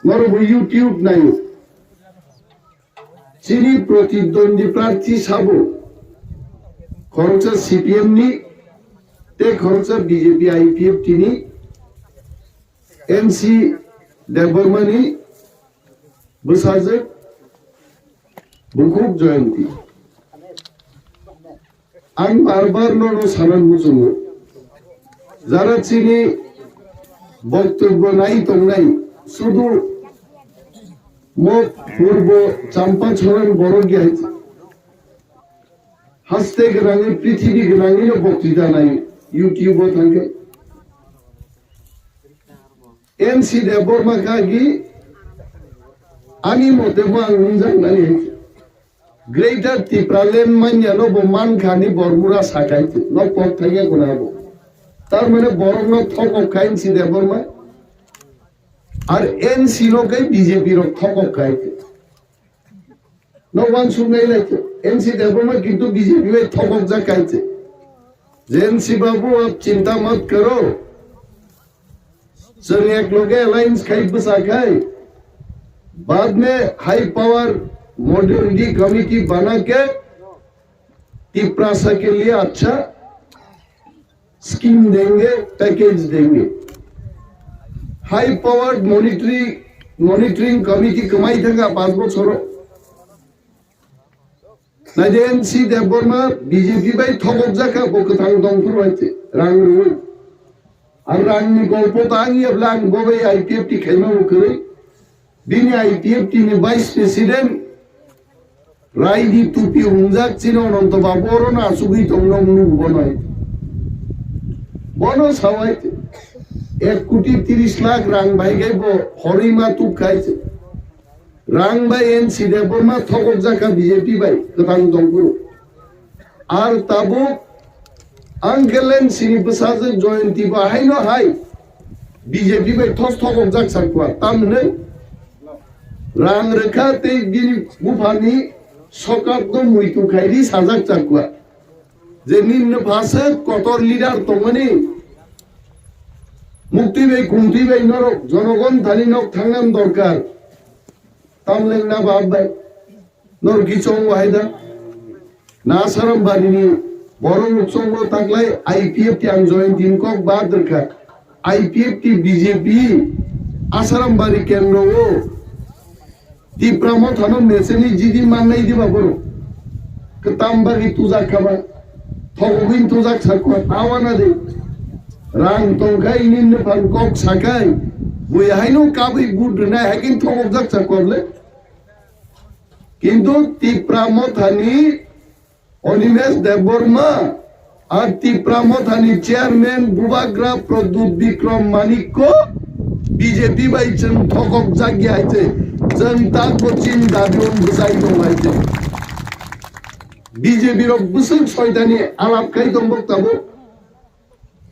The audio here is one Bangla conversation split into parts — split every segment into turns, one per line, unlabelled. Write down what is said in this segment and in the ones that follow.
নরব ইউটিউব নাই চিনি প্রতিদ্বন্দ্বী প্রার্থী সাবো খরচা সিপিএম নি তে খরচা বিজেপি আইপিএফ টিনি एनसी देवबर्मानी बसाजक बुकुब जयंती आं बार नरो सानान मुजुङो যারা চিনি বক্তব্য নাই তোমরাই শুধু মুখ পূর্ব চাম্পা ছড়ান বড় গিয়েছে হাসতে গেলাঙে পৃথিবী গেলাঙে বক্তৃতা নাই ইউটিউবও থাকে एनसी देवबर्मा कागी आंनि मतेबो आं मोजांनानै ग्रेटर त्रिपुरालेण्ड मान्यानो मान खानि बरमुरा साखायते न पक थाइगे कोनाबो तार माने बरम थकक एनसी देवबर्मा आर एनसी नो कै बीजेपी रो थकक खायते न वान सुनाय लायते एनसी देवबर्मा किंतु बीजेपी में थकक जा खायते एनसी बाबू आप चिंता मत करो जों एक लोगे अलायंस खाई बसाखाई बाद में हाई पावर मॉडर्निटी कमिटी बना के त्रिपुरा के लिए अच्छा स्कीम देंगे पैकेज देंगे हाई पावर मॉनिटरिंग कमिटी कमाई देगा 5 बछर एनसी देवबर्मा बीजेपी बाई थकक जाखा बकथां दंफोर बायते रां रुई और आंनि गल्प तांगी अब्ला आं बबे आईपीएफ टी खेलमा उखरै बिनि आईपीएफ टी नि वाइस प्रेसिडेंट रायदी टुपी हुंजाक चिनो अनंत बाबुरो ना सुगै तंगनो मुनु बनाय बनो सावाय 1,30,00,000 रां बाय गैबो हरिमा तुप खायছে रां बाय एनसी देवबर्मा थकक जाका बीजेपी बाय गोथां दंफोर आर ताबो आंगेलेन सिनी बसाजो जयंती बाहायनो हाय बीजेपी बाय थस थकक जाक सारखवा तामनै रां रेखा ते बिनि बुफानि सकाब दो मुइतु खायरि साजाक सारखवा जे निन्न भाषे कतर लिडार तंगनि मुक्ति बाय कुंति बाय नरक जनगण थालिनक थांनाम दरकार तामलेंना बाबाय नरकी चंग वायदा नासाराम बारिनि बरं उत्सव ताकलाय आईपीएफ टी आं जयंती को बाद दरकार आईपीएफ टी बीजेपी आसाराम बारी केंद्र वो त्रिपुरा थानो मेसेनी जिदि माननाय दिबा बरो कतामबागी तुजा खाबा थगबिन तुजा सारखवा आवाना दे रां तंखाय निन्न फानकक साखाय बुयाहायनो काबै बुद ना हाकिन थगब जाक सारखवले किंतु त्रिपुरा थानी अनिमेश देवबर्मा और त्रिपुरा थानी चेयरमैन बुबाग्रा प्रद्युत विक्रम मानिक को बीजेपी बाई जों थकक जागिया आइते जों ताको चिन दाबियों बुजाय दंगाइते बीजेपी रो बुसुल सयदानि आलाप खाय दंबक्ताबो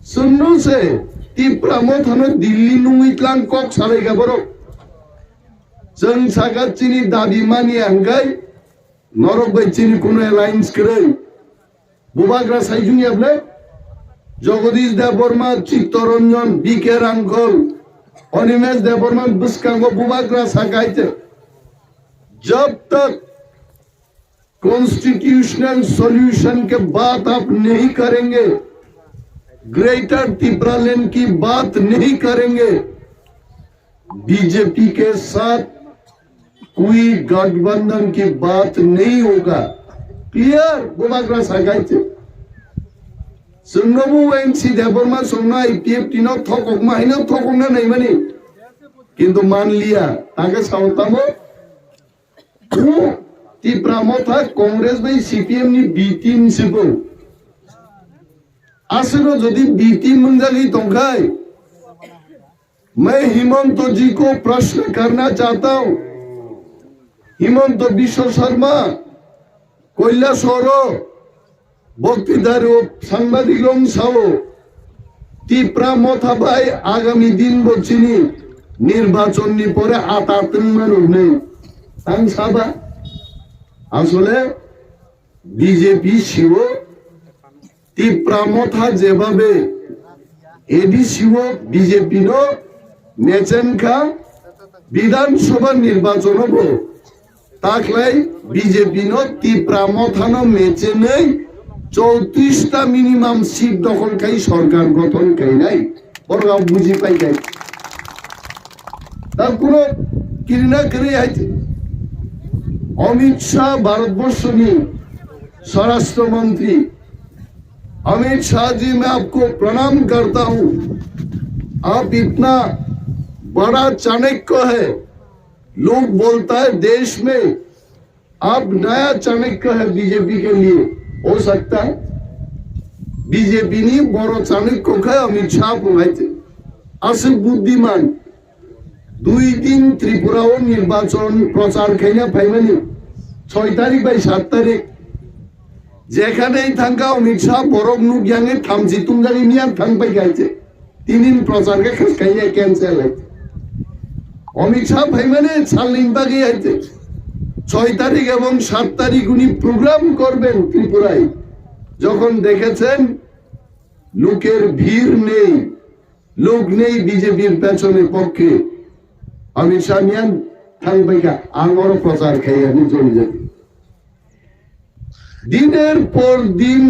सुन्नु से त्रिपुरा थानो दिल्ली नुइतलां कक सालायगा बरो जों सागाचिनि दाबि मानि आंगाय नरक बायचिनि कोनो अलायंस करे बुबाग्रा साइजुनियाबले जगदीश देवबर्मा चित्तरंजन बीके रांगल अनिमेश देवबर्मा बुस्कांगो बुबाग्रा सागाइते जब तक कॉन्स्टिट्यूशनल सॉल्यूशन के बात आप नहीं करेंगे ग्रेटर त्रिपुरालैंड की बात नहीं करेंगे बीजेपी के साथ कोई गठबंधन की बात नहीं होगा क्लियर बुबाग्रा सागाइते जोंनोबो एनसी देवबर्मा संना आईपीएफ टी नो थकक माहिनो थककना नै माने किंतु मान लिया ताके सावतामो त्रिपुरा था कांग्रेस भाई सीपीएम नि बी टीम सिबो आसनो जदि बी टीम मंजाली तंखाय मैं हिमंत जी को प्रश्न करना चाहता हूं हिमंत विश्व शर्मा কৈলাসর বক্তৃতার সাংবাদিক সাও त्रिपुरा ভাই আগামী দিন বলছিনি নির্বাচন নি পরে আতাতন মানুষ নেই আং সাবা আসলে বিজেপি শিব त्रिपुरा যেভাবে এডি শিব বিজেপি নো নেচেন খা বিধানসভা নির্বাচন হব তাকলাই বিজেপি নো তীব্রা মথানো মেচে নেই 34টা মিনিমাম সিট দখলকারী সরকার গঠন কাই নাই বড় বুঝি পাই গাই তার কোনো কিনা করে আছে अमित शाह भारतवर्ष की स्वराष्ट्र मंत्री अमित शाह जी मैं आपको प्रणाम करता हूं आप इतना बड़ा चाणक्य है लोग बोलता है देश में आप नया चाणक्य है बीजेपी के लिए हो सकता है बीजेपी ने बड़ो चाणक्य है अमित शाह बुलाइते आसे बुद्धिमान 2 दिन त्रिपुरा निर्वाचन प्रचार खाइना फाइमानी 6 तारिख बाई 7 तारिख जेखानेই থাকা অমিত শাহ বরক নু গ্যাংয়ে থামজি তুমজানি মিয়া থামপাই গাইছে 3 दिन प्रचार के খাইয়া ক্যান্সেল হইছে অমিত শাহ ফাইমানে ছালিন বাগি আইছে 6 তারিখ এবং 7 তারিখ উনি প্রোগ্রাম করবেন ত্রিপুরায় যখন দেখেছেন লোকের ভিড় নেই লোক নেই বিজেপির পেছনে পক্ষে अमित शाह मियान थांबायगा आंगरो प्रचार खाइया चले जाबे दिनेर पर दिन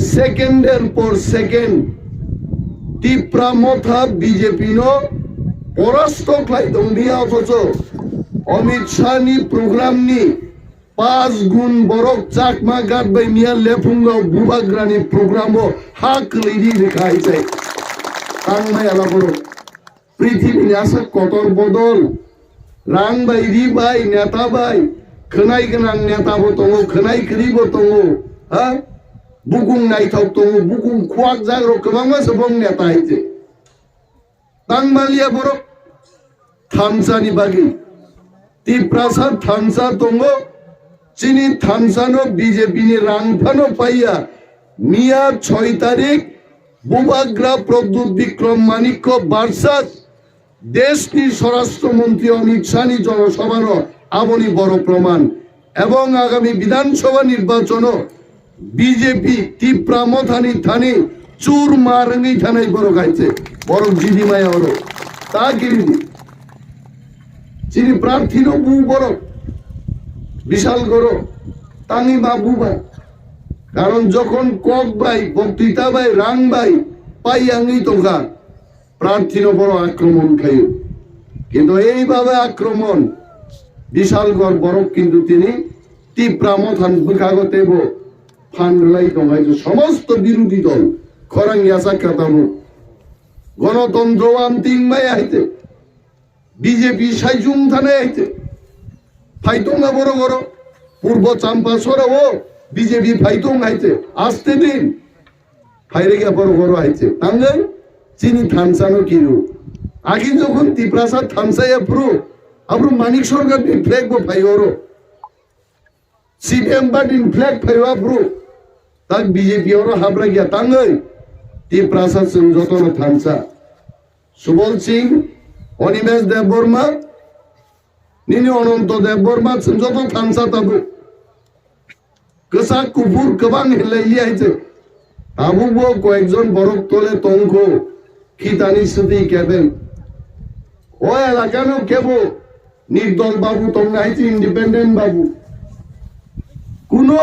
सेकेंडेर पर सेकेंड तीव्रा मथा बीजेपी नो परास्त खालायदों बिया अथच अमित शाह नि प्रोग्राम नि 5 गुण बरक चाकमा गाटबाय मिया लेफुंगाव बुबाग्रानि प्रोग्रामो हाक लैदि देखायছে आंनाय आला बरक पृथ्वी आसा कतर बदल रां बाय रि बाय नेता बाय खोनाय गोनां नेताबो दङ खोनाय खोरिबो दङ हा बुगुं नायथाव दङ बुगुं खुवाक जाग्रो गोबां मानसिबो नेता आइजे तांमालिया बर थामसानि बागै तीव्रासा थामसा दङ चिनि थामसानो बीजेपी नि रांफानो पाइया मिया 6 तारिख बुबाग्रा प्रद्युत विक्रम माणिक्य बारसात देश की स्वराष्ट्र मंत्री अमित शाह जनसभार आबनी बड़ प्रमाण एवं आगामी विधानसभा निर्वाचन बीजेपी तीव्रा मथानी थानी चूर मारंगी थानाय बड़ गाइছে बड़ जिदिमाया और ता गिरिदि चिनि प्रार्थी नो बु बड़ विशाल गरो तांगी बाबू भाई कारण যখন কক ভাই বক্তৃতা ভাই রাং ভাই পাইয়াঙ্গি তোকা প্রার্থীর উপর আক্রমণ খাইও কিন্তু এইভাবে আক্রমণ বিশালগড় বরক কিন্তু তিনি তীব্রা মথান বুকাগতেব ফান্ডলাই দঙাই সমস্ত বিরোধী দল খরাঙ্গিয়া সাক্ষাতামু গণতন্ত্র আন্তিং মাই আইতে বিজেপি সাইজুং থানে আইতে ফাইতোঙ্গা বড় বড় পূর্ব চাম্পাসরা ও बीजेपी फाइटों आइते आस्ते दिन फाइरे गया बड़ बड़ आइते आंगे चीनी थामसानो किरु आगे যখন तीव्रासा थामसाया पुरो अब्रु मानिक सरकार नि फ्लैग बो फाइरो सीएम बादिन फ्लैग फाइवा पुरो ताक बीजेपी और हाबरा गया तांगे तीव्रासा जों जतन थामसा सुबल सिंह अनिमेश देवबर्मा निनि अनंत देवबर्मा जों जतन थामसा ताबु कसा कुपुर कबां हेलायि आइছে आबुबो कয়েকজন বরক তোলে তঙ্ক খিতানি সুদি কেবেন ও এলাকানো কেবো নির্দল বাবু তঙ্গ আইছে ইন্ডিপেন্ডেন্ট বাবু কোনো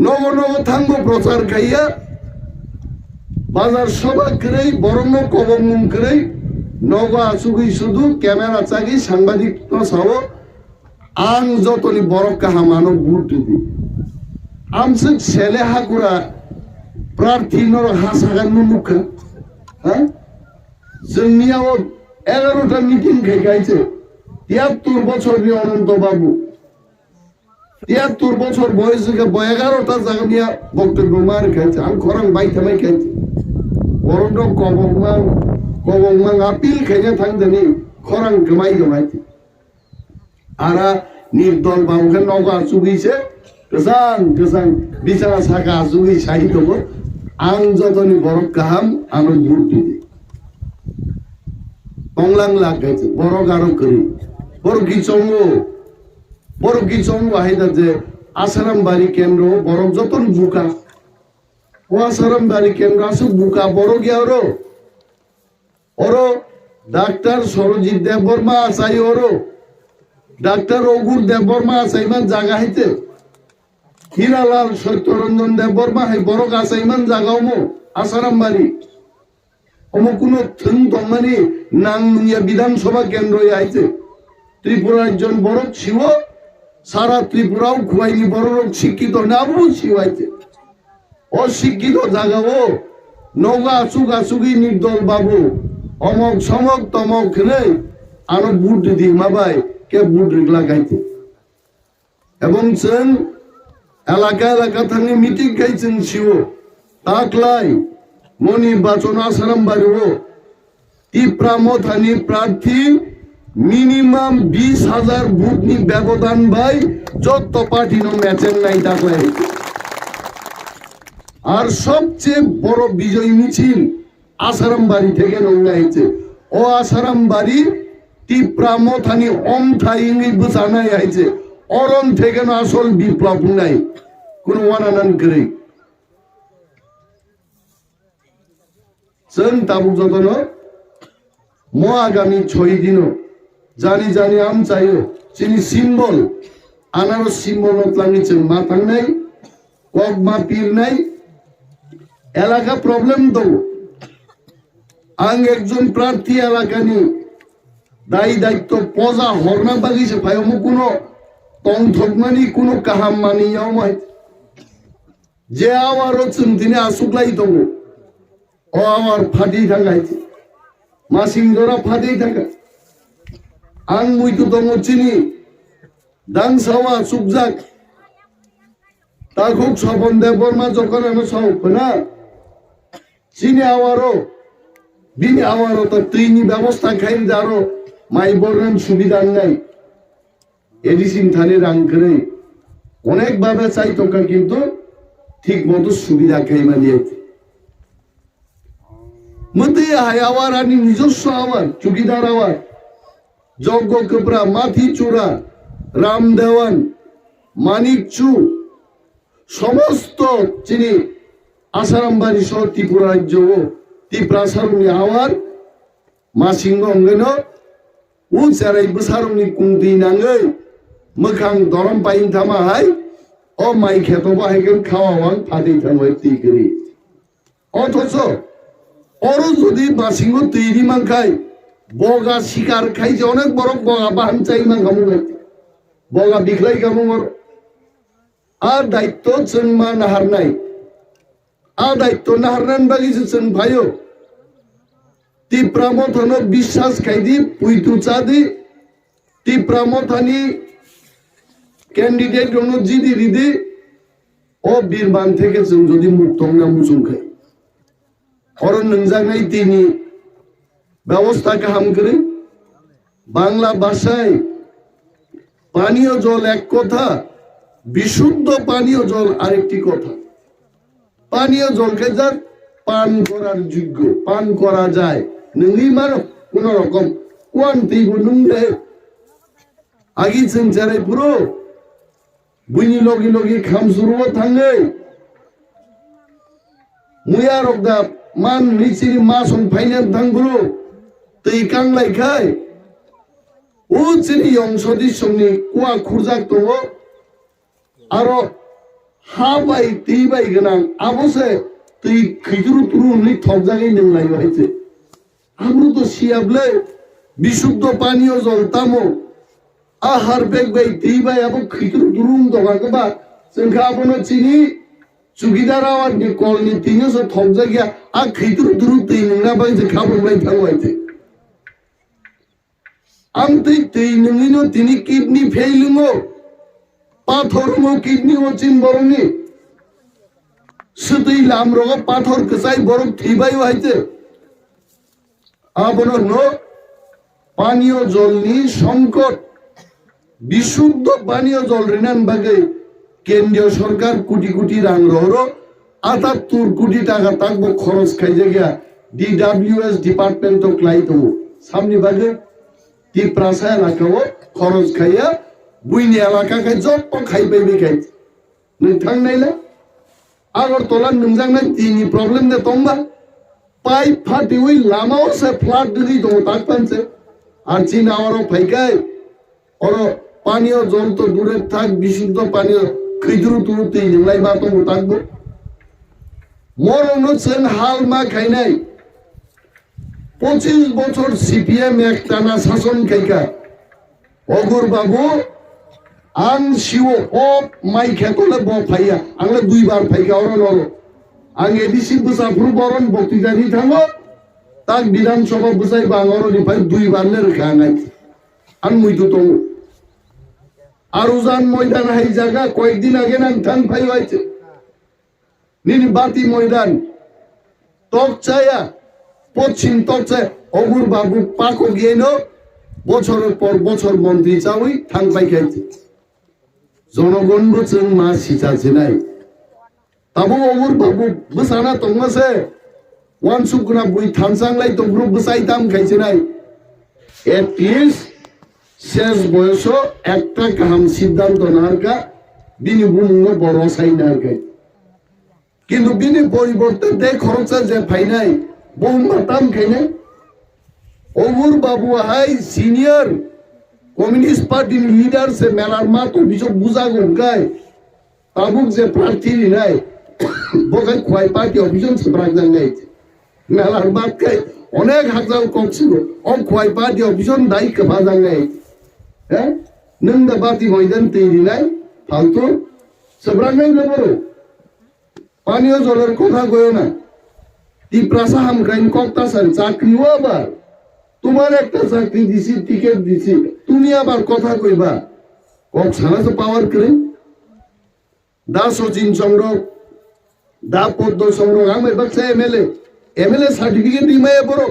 নব নব থাঙ্গ প্রচার খাইয়া বাজার সভা করেই বরণ কবমুম করেই নগ আসুগি শুধু ক্যামেরা চাগি সাংবাদিক সাব आं जतनी बरक काहामानो बुट दिदि आमसे सेले हाकुरा प्रार्थी नर हासागान मुखा हा जोंनियाव 11टा मिटिं गायगायছে 73 বছরনি অনন্ত বাবু 73 বছর বয়সে 11টা জায়গা বক্তব্য মার খাইছে আম খরাং বাইথামাই খাইছে বরণ কবংমাং আপিল খাইনা থাংদানি খরাং গমাইছে आरा निर्दल बाबुके नगा चुगिसे गोजान गोजान बिचारा साका चुगि साहि दङ आं जतनि बरक गाहाम आनो बुट दिदि तंलां लागायছে बरक आरो करि बरक गिचंगो हायदा जे आसाराम बारि केन्द्र बरक जतन बुका ও আসারাম बारि केन्द्र आसु बुका बरक यारो और ডাক্তার সরজিৎ দেববর্মা আসাই ওরো ডাক্তার অগুর দেববর্মা আসাইমান জাগা হইতে হীরালাল সত্যরঞ্জন দেববর্মা হাই বড় আসাইমান জাগাও মো আসারাম বাড়ি অমো কোনো থুন দমানি নাংনিয়া বিধানসভা কেন্দ্র আইছে ত্রিপুরার একজন বড় ছিল সারা ত্রিপুরাও খুয়াইনি বড় লোক শিক্ষিত নাবু শিওয়াইছে অশিক্ষিত জাগাও নৌকা আসুক আসুকি নির্দল বাবু অমক সমক তমক নেই আরো বুট দি মাবাই কে বুট লাগাইতে এবং সেন এলাকা এলাকা থাকি মিটিং গাইছেন শিও তাকলাই মনি বাচন আসারাম বাড়িও টিপ্রামথানি প্রার্থী মিনিমাম 20,000 ভোট নি ব্যবধান ভাই যত পার্টি নো ম্যাচের নাই তাকলাই আর সবচেয়ে বড় বিজয় মিছিল আসারাম বাড়ি থেকে নঙ্গাইছে ও আসারাম বাড়ি টিপ্রামথানি অমথা ইংলি বুঝানাই আইছে অরম থেকে না আসল বিপ্লব নাই কোন ওয়ানানান করে जों ताबुक जतनो मो आगामी 6 दिनो जानी जानी आम चायो चिनी सिम्बल आनारो सिम्बल नतलांनि जों मा थांनाय कक मा पिरनाय एलाका प्रब्लेम दं आं एकजन प्रार्थी एलाकानि दायी दायित्व पजा हरना बागिसे फायमु कोनो तंथकमानि कोनो काहाम मानियाव माय जे आवारो जों दिने आसुकलाय दं ও আমার ফাটেই থাকাইছে মাসিংদরা ফাটেই থাকা আং মুইতো দङ চিনি দাংসাওয়া সুকজাক তাকুক স্বপন দেববর্মা যখন আমি সব না চিনি আওয়ারও বিনি আওয়ারও তো তৈনি ব্যবস্থা খাই দারো মাই বর্ণন সুবিধা নাই এডিসিন থানে রাং করে অনেক ভাবে চাই তোকা কিন্তু ঠিক মতো সুবিধা খাইমা দিয়েছে মতে হায়াওয়ার আনি নিজস্ব আওয়ার চুকিদার আওয়ার যজ্ঞ কবরা মাথি চূড়া রাম দেওয়ান মানিক চু সমস্ত চিনি আসারাম বাড়ি সহ ত্রিপুরা রাজ্য ও ত্রিপ্রাসারণী আওয়ার মাসিংহ অঙ্গেন উ চেরাই বসারণী কুন্দি নাঙ্গৈ মোখাং দরম পাইন থামা হাই ও মাই খেত বাহাইগেন খাওয়াওয়ান ফাটেই থামাই তিগরি অথচ ওরও যদি মাসিংহ তৈরি মান খাই বগা শিকার খাইছে অনেক বড় বগা বাহান চাই মান খামু বগা বিখলাই খামু আর দায়িত্ব जों मा नाहारनाय आ दायित्व नाहारनान बागिसे जों भाइयो टिप्रामथानो বিশ্বাস खाइदि पुइतु चादि टिप्रामथानि कैंडिडेट दङ जिदि रिदि ও বীরবান থেকে जों যদি মুক্ত না মুসুম খাই और नंजानाय दिनि ব্যবস্থা কাহাম করে বাংলা ভাষায় পানীয় জল এক কথা বিশুদ্ধ পানীয় জল আরেকটি কথা পানীয় জলকে যার পান করার যোগ্য পান করা যায় নঙ্গি মার কোন রকম কোয়ান্তি গুনুংদে আগি সেঞ্চারে পুরো বুনি লগি লগি খাম শুরু থাঙ্গে মুয়া রকদা মান নিচিনি মাসন ফাইনান থাঙ্গুরু তৈ কাংলাই খাই ও চিনি অংশদি সঙ্গে কুয়া খুরজাক তো আরো হা বাই তি বাই গনাং আবসে তুই খিজুরু তুরু নি থক জায়গায় নেংলাই হইছে আমরু তো শিয়াবলে বিশুদ্ধ পানীয় জল তামো আহার বেগ বাই তি বাই আবো খিজুরু তুরুম দগা কবা जोंखा आबनो चिनी चुकीदार आवार नि कल नि तिनो सो थक जागिया आ খিজুরু তুরু তি নেংনা বাই যে খাবো বাই থাওয়াইছে आम तै नोंनिनो तिनि किडनी फेलिङो पाथरमो किडनी ओचिन बरंनि सुदै लामरग पाथर कसाय बरं थैबाय हाइते आबनो न पानीय जलनि संकट বিশুদ্ধ পানীয় জল ঋণান বাগে কেন্দ্রীয় সরকার কোটি কোটি রাং রহর ৭৮ কোটি টাকা তাকবো খরচ খাই জায়গা ডিডব্লিউএস ডিপার্টমেন্ট অফ ক্লাইতো সামনে বাগে টিপ্রাসা এলাকাও খরচ খাইয়া বুইনি এলাকাকে জপ খাইবাই বেখাই नों थांनायला আগরতলা नोंजांनाय तिनि प्रब्लेम दे तंबा পাইপ ফাটি ওই লামাও সে ফ্লাট দিদি তো তাক পানছে আর চীন আমারও ফাইকায় ওর পানীয় জল তো দূরে থাক বিশুদ্ধ পানীয় খিদুরু তুরুতে ইলাই মা তো থাকবো মরণ সেন হাল মা খাই নাই 25 বছর সিপিএম একটানা শাসন খাইকা অগর বাবু আং শিও ও মাই খেতলে ব ফাইয়া আংলে 2 বার ফাইকা ওর নর আং এডিসি বুসাফুর বরণ বক্তৃতা দি থাঙ্গো তাক বিধানসভা বুসাই বাংলার নিফাই 2 বার লে রেখা নাই আন মুইতো তো আর উজান ময়দান হাই জায়গা কয়েকদিন আগে নাম থান ফাই হয়েছে নির্বাতি ময়দান তকচায়া পশ্চিম তকচায় অগুর বাবু পাকো গিয়ে নো বছরের পর বছর মন্ত্রী চাউই থান পাই খাইছে জনগণ বছর মা সিচাছে নাই তাবো অগুর বাবু বসানা তংমাসে ওয়ান সুকুনা বুই থানসাংলাই তো গ্রুপ বসাই দাম খাইছে নাই এটলিস্ট শেষ বয়স একটা কাম সিদ্ধান্ত নারকা বিনি বুমুঙ্গ বড় সাই নারকাই কিন্তু বিনি পরিবর্তে দে খরচা যে ফাই নাই বহুমা দাম খাই নাই অমর বাবু হাই সিনিয়র কমিউনিস্ট পার্টির লিডার সে মেলার মা তো বিশপ বুঝা গঙ্গায় তাবুক যে প্রার্থী নাই বগাই খোয়াই পার্টি অভিযান সে প্রাকজান নাই মেলার বাদ খাই অনেক হাজার কম ছিল অম খোয়াই পার্টি অভিযান দায়ী ভাজান নাই হ্যাঁ নন্দা বাতি ময়দান তৈরি নাই ফালতু সবরাঙ্গাই নেবো পানীয় জলের কথা কইও না টিপ্রাসা হামকাইন কক্তাসান চাকরিও আবার তোমার একটা চাকরি দিছি টিকিট দিছি তুমি আবার কথা কইবা কক ছাড়া তো পাওয়ার করে দা সচিন সংগ্রহ দা পদ্ম সংগ্রহ আমি বাচ্চা এমএলএ সার্টিফিকেট দিমায় বড়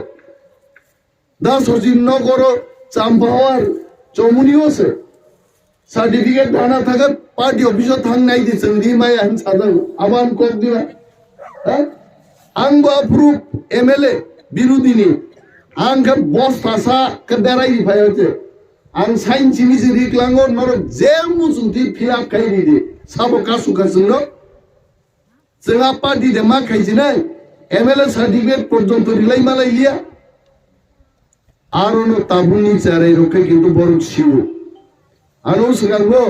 দা সচিন নগর চাম্পাওয়ার চমুনিও আছে সার্টিফিকেট দানা থাকা পার্টি অফিসত থাং নাই দিছে দিমায় আন সাদা আবার কক দিবা হ্যাঁ আংবা অ্যাপ্রুভ এমএলএ বিরোধিনী आंखा बस फासा के बेराई फायते आं साइन्स मिसि रिक्लांगो नर जे मुजुंति फिलाप खाइनि दे साबो कासु कासुनो जोंहा पार्टी दे मा खाइसि नाय एमएलए सार्टिफिकेट पर्यन्त रिलाई मालाय लिया आरोनो ताबुनि चारै रखे किन्तु बरु सिउ आरो सिगांगो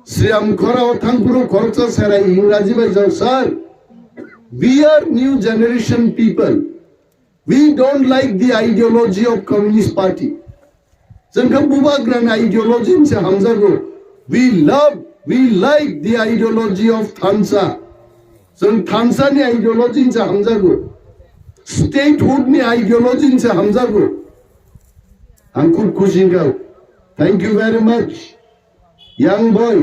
श्रीराम खराव थांपुरो खरचा सेराय इंराजी बाय जाव sir we are new generation people We don't like the ideology of Communist Party. जोंखौ बुबाग्रान ideology से हमजागो. We like the ideology of Thansa. जों Thansa नि ideology से हमजागो. Statehood नि ideology से हमजागो. आं खुब खुशी गाव. Thank you very much, young boy.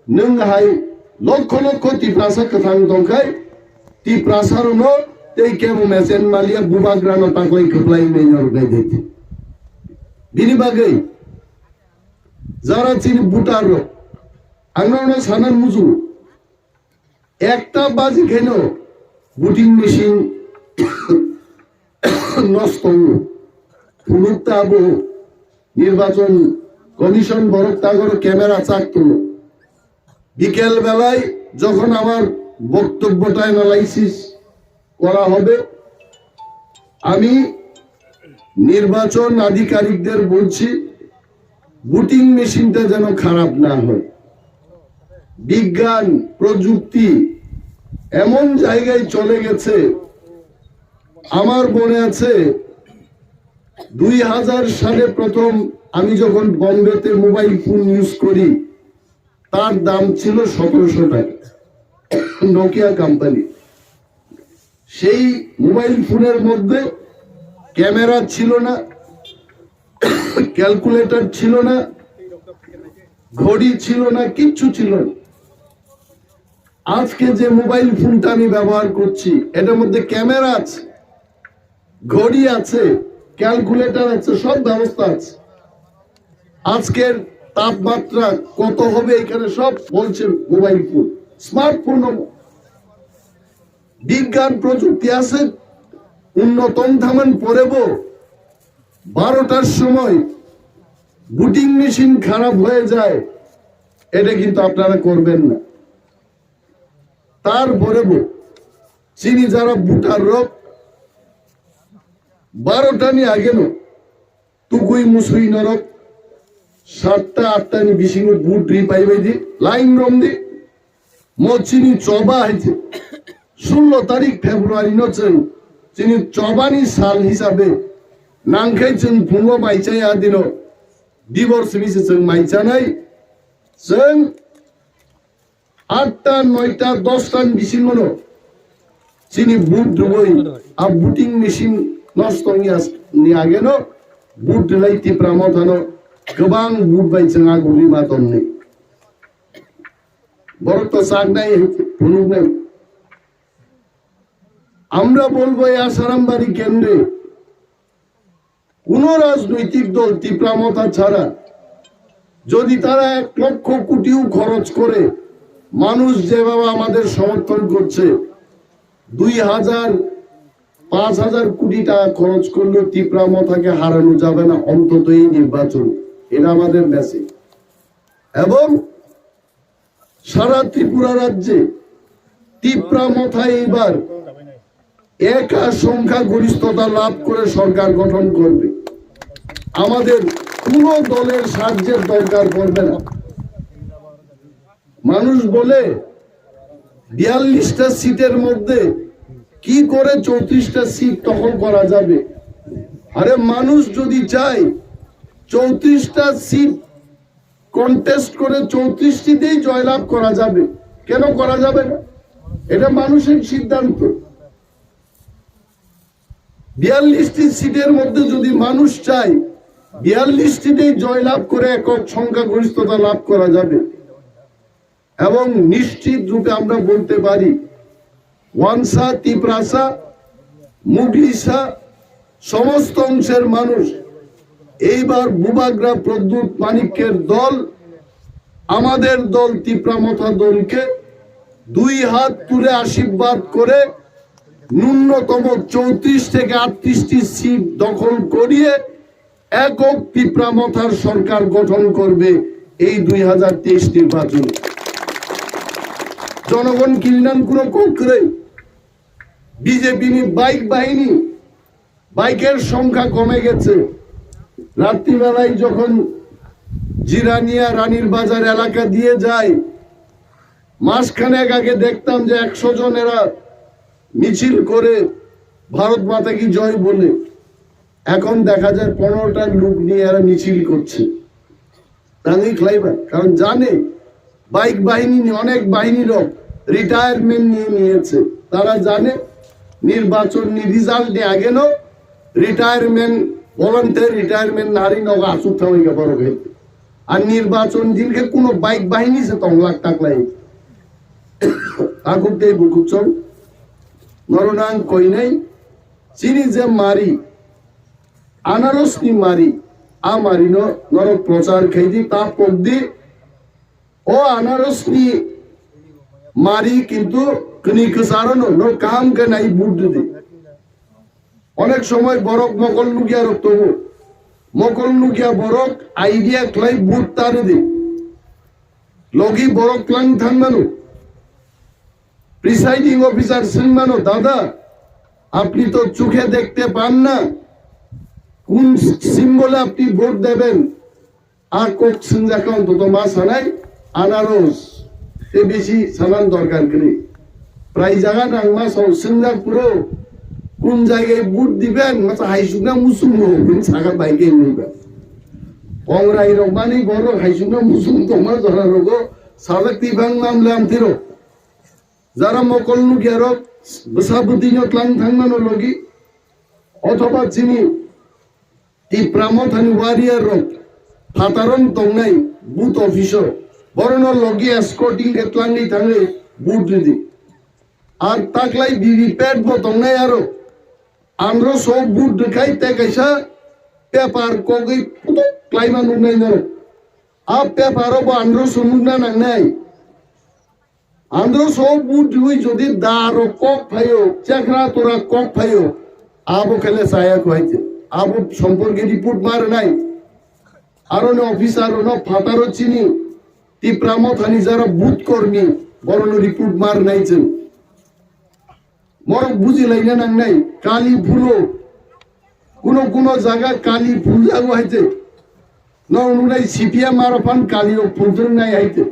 नों हाय लक्ष लक्ष टिप्रासा कथां दंखाय टिप्रासारो न ते केमो मेसेन मालिया बुबाग्रानो ताकोय खप्लाई मेनर गायदेति बिनि बागै जारा चिनि बुटारो आंनावनो सानान मुजु एकटा बाजि खेनो बुटिं मेशिन नष्ट पुलुताबो নির্বাচন কমিশন বরকতাগর ক্যামেরা চাকতো বিকেল বেলায় যখন আমার বক্তব্যটা অ্যানালাইসিস করা হবে আমি নির্বাচন আধিকারিকদের বলছি ভোটিং মেশিনটা যেন খারাপ না হয় বিজ্ঞান প্রযুক্তি এমন জায়গায় চলে গেছে আমার মনে আছে 2000 সালে প্রথম আমি যখন বম্বেতে মোবাইল ফোন ইউজ করি তার দাম ছিল 1700 টাকা নোকিয়া কোম্পানি সেই মোবাইল ফোনের মধ্যে ক্যামেরা ছিল না ক্যালকুলেটর ছিল না ঘড়ি ছিল না কিচ্ছু ছিল না আজকে যে মোবাইল ফোনটা আমি ব্যবহার করছি এটার মধ্যে ক্যামেরা আছে ঘড়ি আছে ক্যালকুলেটর আছে সব ব্যবস্থা আছে আজকের তাপমাত্রা কত হবে এখানে সব বলছে মোবাইল ফোন স্মার্টফোন বিজ্ঞান প্রযুক্তি আছে উন্নতম ধামান পরেব 12টার সময় বুটিং মেশিন খারাপ হয়ে যায় এটা কিন্তু আপনারা করবেন না তারপরে চিনি যারা বুটার রোগ 12টা নি আগে নো তুকুই মুসুই নরক 7টা 8টা নি বিশিং বুট রি পাইবাই দি লাইন রম দি মচিনি চবা হইছে 16 তারিখ ফেব্রুয়ারি নচেন চিনি চবানি সাল হিসাবে নাংখাই जों फुङाव माइचाया दिनो दिवस मिसे जों माइचानाय जों 8टा 9टा 10टा बिसिमनो चिनि बुट दबोय आ बुटिं मेशिन नष्ट नि आगेनो बुट दलाई तिप्रामो थानो गोबां बुट बाय जों आगुरि मातननि বরক তো সাগনাই ফুলুনাই আমরা বলবো এই আসারামবাড়ি কেন্দ্রে কোন রাজনৈতিক দল তীব্রমতা ছাড়া যদি তারা 1 লক্ষ কোটিও খরচ করে মানুষ যেভাবে আমাদের সমর্থন করছে 2000 5000 কোটি টাকা খরচ করলে তীব্রমতাকে হারানো যাবে না অন্তত এই নির্বাচন এটা আমাদের মেসেজ এবং সারা ত্রিপুরা রাজ্যে তীব্রমতা এবার একা সংখ্যা গরিষ্ঠতা লাভ করে সরকার গঠন করবে আমাদের কোন দলের সাহায্যের দরকার পড়বে না মানুষ বলে 42টা সিটের মধ্যে কি করে 34টা সিট দখল করা যাবে আরে মানুষ যদি চায় 34টা সিট কন্টেস্ট করে 34টিতেই জয়লাভ করা যাবে কেন করা যাবে না এটা মানুষের সিদ্ধান্ত 42টি সিটের মধ্যে যদি মানুষ চায় 42টিতেই জয়লাভ করে একক সংখ্যা গরিষ্ঠতা লাভ করা যাবে এবং নিশ্চিত রূপে আমরা বলতে পারি ওয়ানসা তিপ্রাসা মুগলিসা সমস্ত অংশের মানুষ এইবার বুবাগ্রা প্রদ্যুৎ মানিক্যের দল আমাদের দল তীব্রমতা দলকে 2 হাত তুলে আশীর্বাদ করে ন্যূনতম 34 থেকে 38টি সিট দখল করিয়ে একক তীব্রমতার সরকার গঠন করবে এই 2023 নির্বাচনে জনগণ কিনান পুরো করে বিজেপি বাইক বাহিনী বাইকের সংখ্যা কমে গেছে রাত্রিবেলায় যখন জিরানিয়া রানীর বাজার এলাকা দিয়ে যায় মাসখানেক আগে দেখতাম যে 100 জন এরা মিছিল করে ভারত মাতা কি জয় বলে এখন দেখা যায় 15টা লোক নিয়ে এরা মিছিল করছে তাই ক্লাইবার কারণ জানে বাইক বাহিনী অনেক বাহিনী লোক রিটায়ারমেন্ট নিয়েছে তারা জানে নির্বাচন রেজাল্ট আগে নো রিটায়ারমেন্ট ভলান্টিয়ার রিটায়ারমেন্ট নারী নগ আসুক থামাইকে বড় গেছে আর নির্বাচন দিনকে কোন বাইক বাহিনী সে 3 লাখ টাকা লাই আগুতে বুকুচন নরনাং কই নাই চিনি যে মারি আনারসনি মারি আ মারি নর প্রচার খাইদি তা পগদি ও আনারসনি মারি কিন্তু কনিক সারনো নো কাম কে নাই বুট দি অনেক সময় বরক মকল লুকিয়া রক্ত মকল লুকিয়া বরক আইডিয়া ক্লাই বুট তারে দি লগি বরক ক্লাং থানমানো প্রিসাইডিং অফিসার সিনমানো দাদা আপনি তো চোখে দেখতে পান না কোন সিম্বলে আপনি ভোট দেবেন আর কোক সিনজাকে অন্তত মা সানাই আনারস তে বেশি সানান দরকার করে প্রায় জায়গা নাংমা সিনজা পুরো কোন জায়গায় বুট দিবেন মাথা হাইসুনা মুসুম হবেন সাগা বাইকে নিবেন কংরাই রমানি বড় হাইসুনা মুসুম তোমার ধরা রোগ সালক তিবাং নাম লাম থিরো যারা মকল নুকিয়ারক বসাবুদ্দিন ক্লাং থাংমানো লগি অথবা চিনি তীব্রমতানি ওয়ারিয়ার রক ফাতারন তংনাই বুথ অফিসার বরণ লগি এসকর্টিং কে ক্লাংনি থাংলে বুট দিদি আর তাকলাই ভিভিপ্যাট বতংনাই আরো আমরা সব বুট দেখাই তে কাইসা পেপার কগই পুতো ক্লাইমা নুনাই ন আ পেপারও বা আন্দ্র সুনুনা নাংনাই আন্দ্র সব বুট হই যদি দারো কক ফাইও চেকরা তোরা কক ফাইও আবো খেলে সায়া কইতে আবো সম্পর্কে রিপোর্ট মার নাই আরো ন অফিসার ন ফাতারো চিনি তীব্রমতানি যারা বুথ কর্মী বড় রিপোর্ট মার নাইছেন মরক বুঝি লাইনা নাং নাই কালি ফুলো কোন জায়গা কালী পূজা হয়েছে নয় সিপিএম আরফান কালীর পূজা নাই আইতে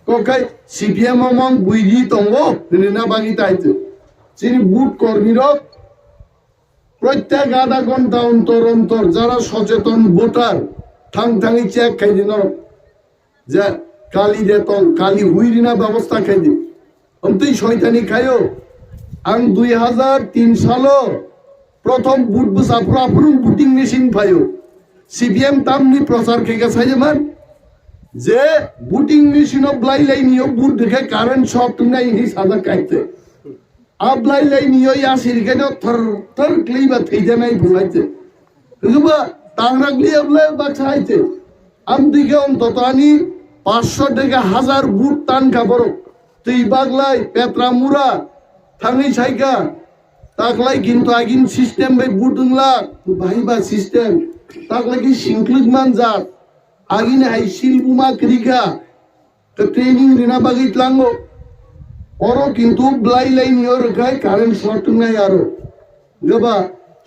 ককাই সিপিএম মং বুঝি তঙ্গ না বাগিতে আইতে তিনি বুট কর্মীর প্রত্যেক আধা ঘন্টা অন্তর অন্তর যারা সচেতন ভোটার ঠাংঠাঙি চেক খাই দিন যে কালি দেতন কালি হুইরি না ব্যবস্থা খাই দি তুই শয়তানি খাইও আং 2003 সালো প্রথম বুট বুসাফর আপরুম বুটিং মেশিন পাইও সিপিএম তামনি প্রচার খেয়ে গেছে মান যে বুটিং মেশিন ব্লাই লাইনিও বুট দেখে কারেন্ট শর্ট নাই হি সাদা খাইতে আবলাই লাইনিও আসির কেন থর থর ক্লিবা থেইতে নাই ভুলাইতে কিন্তু টাংরাগলি আবলাই বাছাইতে আম দিকে অন্তত আনি 500 টাকা 1000 বুট টান খাবর তুই বাগলাই পেত্রামুরা থাঙ্গি ছাইকা তাকলাই কিন্তু আগিন সিস্টেম বাই বুটুংলা ভাইবা সিস্টেম তাকলাই কি সিংক্লিক মান জাত আগিন হাই শিলবুমা ক্রিকা তো ট্রেনিং রিনা বাগিত লাঙ্গো ওরও কিন্তু ব্লাই লাইন ইয়োর গায় কারেন্ট শর্ট নাই আরো গবা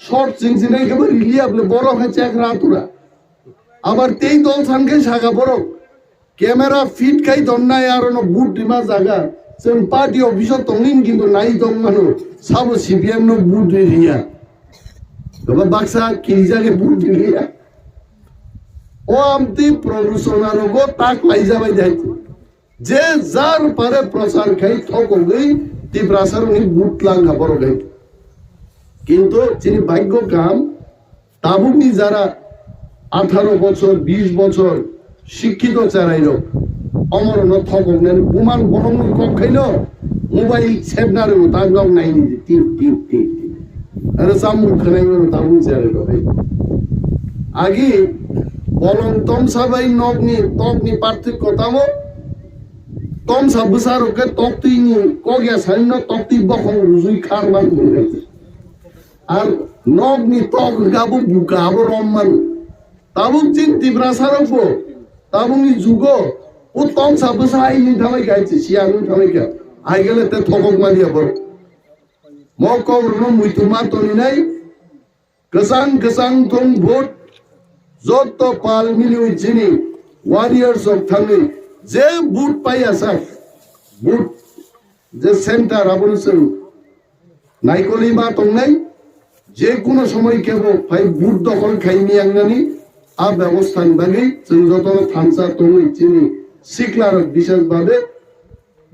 শর্ট সিংসি নাই কেবল রিলিয়া বড় হয়েছে এক রাতুরা আবার তেই দল সানকে শাখা বড় ক্যামেরা ফিট খাই দন্নায় আর বুট ডিমা জায়গা সেন পার্টি অফিসত তংলিন কিন্তু নাই দং মানো সাব সিপিএম নো বুট রিয়া গবা বাক্সা কি জাগে বুট রিয়া ও আমতি প্রভূষণার গো তাক লাই যাবাই যাইতে যে যার পারে প্রচার খাই থক গই তি প্রচার উনি বুট লাঙ্গা বড় গাই কিন্তু যিনি ভাগ্য কাম তাবুনি যারা 18 বছর 20 বছর শিক্ষিত চারাইল অমরণ থক নেন বুমান বরং খাইল মোবাইল সেবনার তাগলাম নাই নিজে টিপ টিপ টিপ আরে সামু খানাই তাবুন চারাইল আগে বলং তম সাবাই নগনি পার্থক্য তামো তম সাবসার ওকে তক্তিনি কগে সাইন তক্তি বখং রুজুই খারমান করে আর নগনি তক গাবো বুকা আবো রম্মান তাবুক চিন তিব্রাসারকো তাবুনি যুগো ও তম সাবসা আইনি থামাই গাইছে সিয়াগুন থামাই গা আই গেলে তে থকক মালিয়া বড় মকম রুম মুইতুমা তনি নাই গসাং থং ভোট যত পাল মিলি চিনি ওয়ারিয়ার্স অফ থাঙ্গি যে বুট পাই আসা বুট যে সেন্টার আবরুসেন নাইকলি মা তংনাই যে কোনো সময় কেব ভাই বুট দখল খাইনি আংনানি আ ব্যবস্থা বাগে जों যত থানসা তংই চিনি সিকলার বিশেষ ভাবে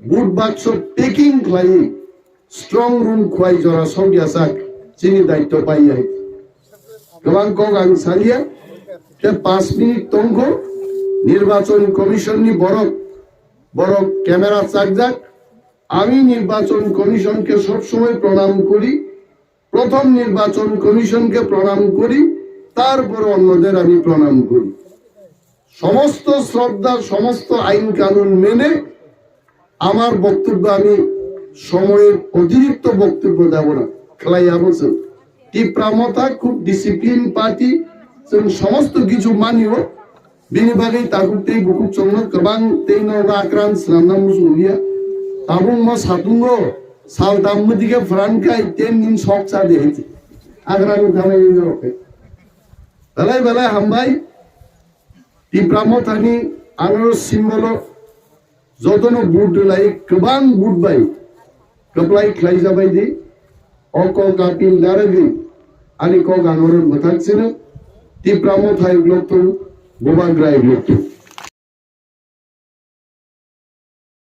বুট বাক্স পেকিং খাই স্ট্রং রুম খাই জরা সঙ্গিয়াসাক চিনি দায়িত্ব পাই আই গোবাং কক আং সালিয়া তে 5 মিনিট তংগ নির্বাচন কমিশন নি বড় ক্যামেরা চাকজাক আমি নির্বাচন কমিশনকে সব সময় প্রণাম করি প্রথম নির্বাচন কমিশনকে প্রণাম করি তারপর অন্যদের আমি প্রণাম করি সমস্ত শ্রদ্ধা সমস্ত আইন কানুন মেনে আমার বক্তব্য আমি সময়ের অতিরিক্ত বক্তব্য দেব না খেলাই আবছে তীব্রমতা খুব ডিসিপ্লিন পার্টি সমস্ত কিছু মানিও বিনিবাগে তাগুতেই বুকুক চংনো গোবাं তেইনো আক্রান সামনা মুসুলিয়া তাবুং ম সাতুঙ্গো সাল দামদিকে ফ্রানকাই 10 দিন শক চা দিয়েছে আগ্রান থামে ইনরকে বেলায় হামবাই তীব্রমতানি আনার symbol যতনো boot lie গোবাं boot by কপ্লাই খ্লাই যাবাই দি অক কাপিল দারগি আনি ক গানর মথাকছিনে তীব্রমতাই গ্লোতো গোবাं গ্রাই গ্লোতো